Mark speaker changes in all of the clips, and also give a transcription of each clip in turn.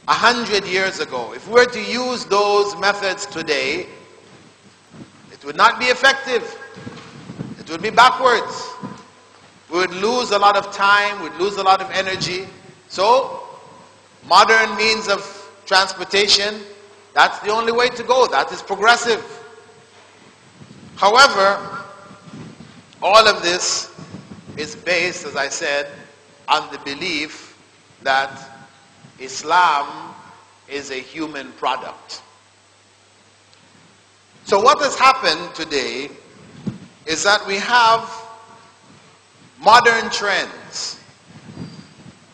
Speaker 1: 100 years ago, if we were to use those methods today, it would not be effective. It would be backwards. We would lose a lot of time, we'd lose a lot of energy. So, modern means of transportation, that's the only way to go. That is progressive. However, all of this is based, as I said, on the belief that Islam is a human product. So what has happened today is that we have modern trends.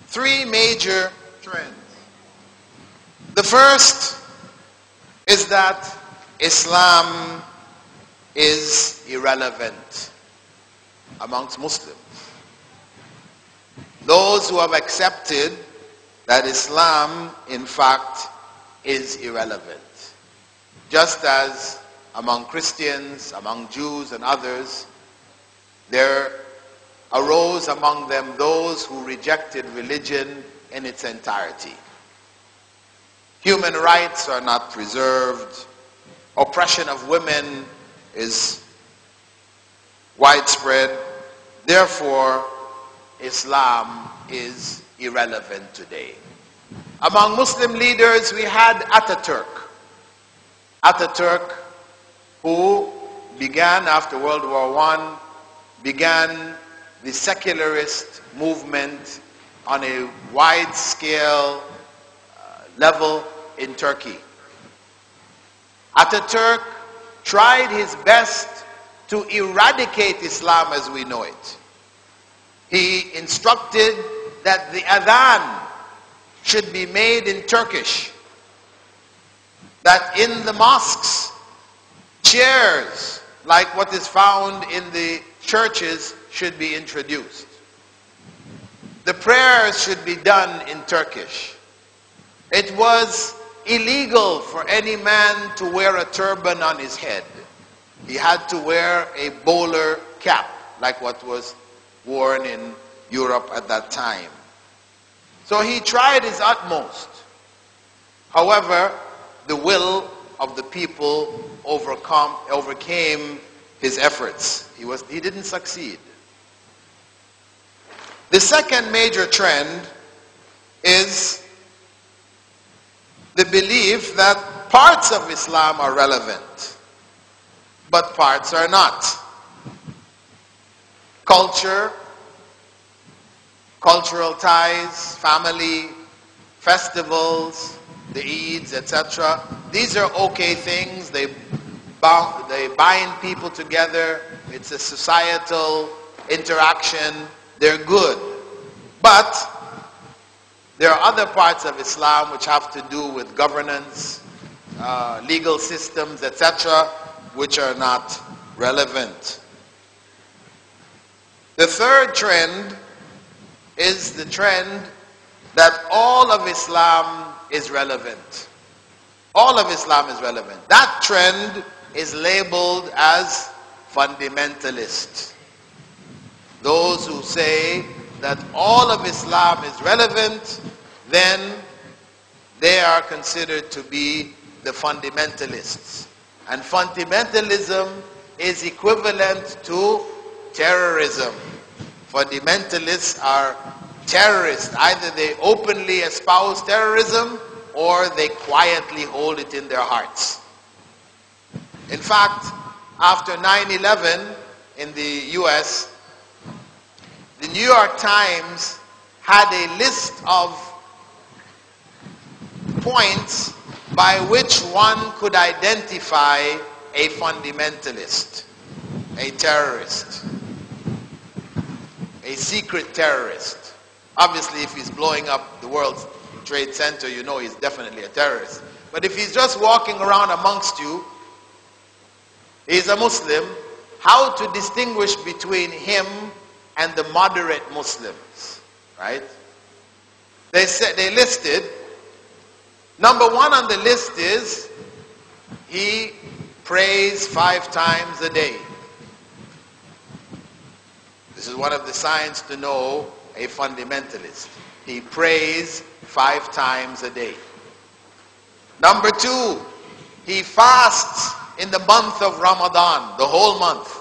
Speaker 1: Three major trends. The first is that Islam is irrelevant amongst Muslims. Those who have accepted that Islam, in fact, is irrelevant. Just as among Christians, among Jews and others, there arose among them those who rejected religion in its entirety. Human rights are not preserved. Oppression of women is widespread. Therefore, Islam is irrelevant today. Among Muslim leaders, we had Ataturk. Ataturk, who began after World War I, began the secularist movement on a wide-scale level in Turkey. Ataturk tried his best to eradicate Islam as we know it. He instructed that the adhan should be made in Turkish, that in the mosques, chairs like what is found in the churches should be introduced. The prayers should be done in Turkish. It was illegal for any man to wear a turban on his head. He had to wear a bowler cap, like what was worn in Europe at that time. So he tried his utmost. However, the will of the people overcame his efforts. He didn't succeed. The second major trend is the belief that parts of Islam are relevant, but parts are not. Culture, cultural ties, family, festivals, the Eids, etc. These are okay things. They bind people together. It's a societal interaction. They're good. But there are other parts of Islam which have to do with governance, legal systems, etc., which are not relevant. The third trend is the trend that all of Islam is relevant. All of Islam is relevant. That trend is labeled as fundamentalist. Those who say that all of Islam is relevant, then they are considered to be the fundamentalists. And fundamentalism is equivalent to terrorism. Fundamentalists are terrorists. Either they openly espouse terrorism or they quietly hold it in their hearts. In fact, after 9/11 in the US, the New York Times had a list of points by which one could identify a fundamentalist, a terrorist, a secret terrorist. Obviously, if he's blowing up the World Trade Center, you know he's definitely a terrorist. But if he's just walking around amongst you, he's a Muslim, how to distinguish between him and the moderate Muslims, right? They listed, number one on the list is he prays 5 times a day. This is one of the signs to know a fundamentalist. He prays 5 times a day. Number two, he fasts in the month of Ramadan, the whole month.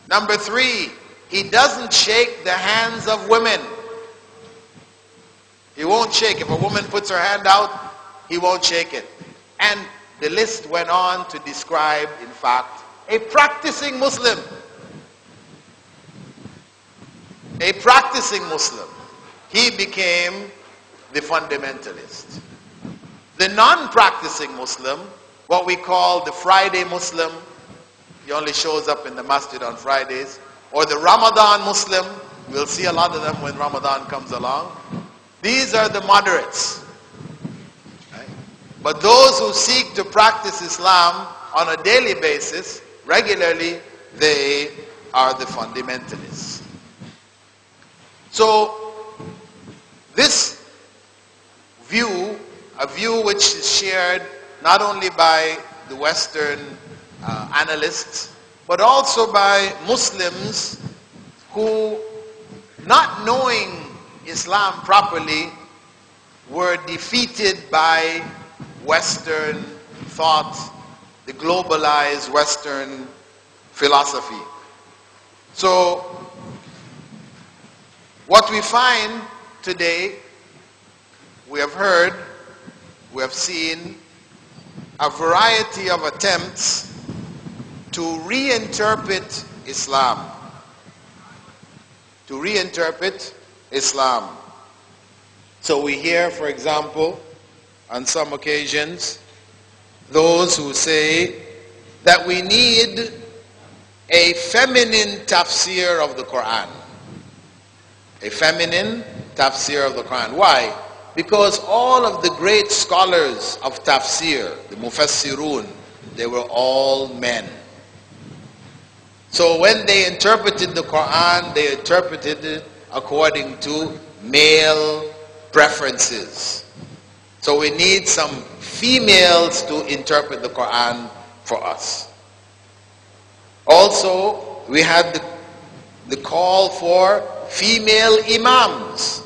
Speaker 1: Number three, he doesn't shake the hands of women. He won't shake. If a woman puts her hand out, he won't shake it. And the list went on to describe, in fact, a practicing Muslim. A practicing Muslim. He became the fundamentalist. The non-practicing Muslim, what we call the Friday Muslim, he only shows up in the masjid on Fridays, or the Ramadan Muslim, we'll see a lot of them when Ramadan comes along. These are the moderates. Right? But those who seek to practice Islam on a daily basis, regularly, they are the fundamentalists. So, this view, a view which is shared not only by the Western analysts, but also by Muslims who, not knowing Islam properly, were defeated by Western thought, the globalized Western philosophy. So, what we find today, we have heard, we have seen a variety of attempts to reinterpret Islam. To reinterpret Islam. So we hear, for example, on some occasions, those who say that we need a feminine tafsir of the Quran. A feminine tafsir of the Quran. Why? Because all of the great scholars of tafsir, the mufassirun, they were all men. So when they interpreted the Quran, they interpreted it according to male preferences. So we need some females to interpret the Quran for us. Also, we had the call for female imams.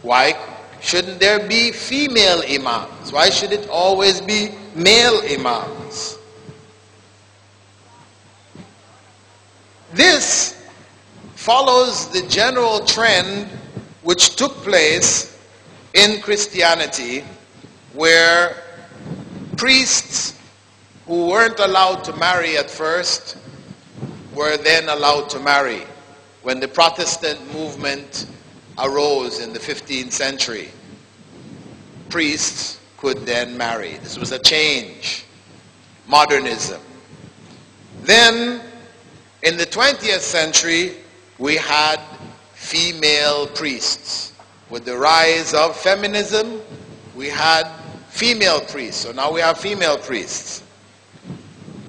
Speaker 1: Why shouldn't there be female imams? Why should it always be male imams? This follows the general trend which took place in Christianity, where priests who weren't allowed to marry at first were then allowed to marry when the Protestant movement arose in the 15th century. Priests could then marry. This was a change. Modernism. Then, in the 20th century, we had female priests. With the rise of feminism, we had female priests. So now we have female priests.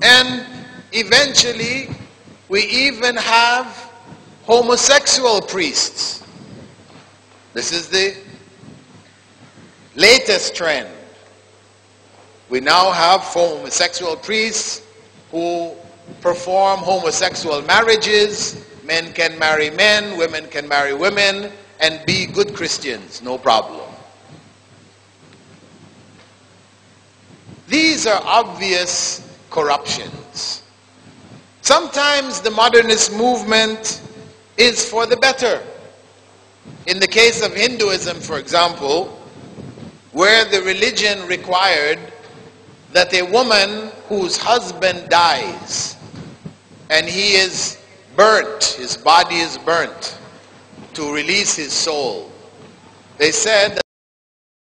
Speaker 1: And eventually, we even have homosexual priests. This is the latest trend. We now have homosexual priests who perform homosexual marriages. Men can marry men, women can marry women, and be good Christians, no problem. These are obvious corruptions. Sometimes the modernist movement is for the better. In the case of Hinduism, for example, where the religion required that a woman whose husband dies and he is burnt, his body is burnt, to release his soul, they said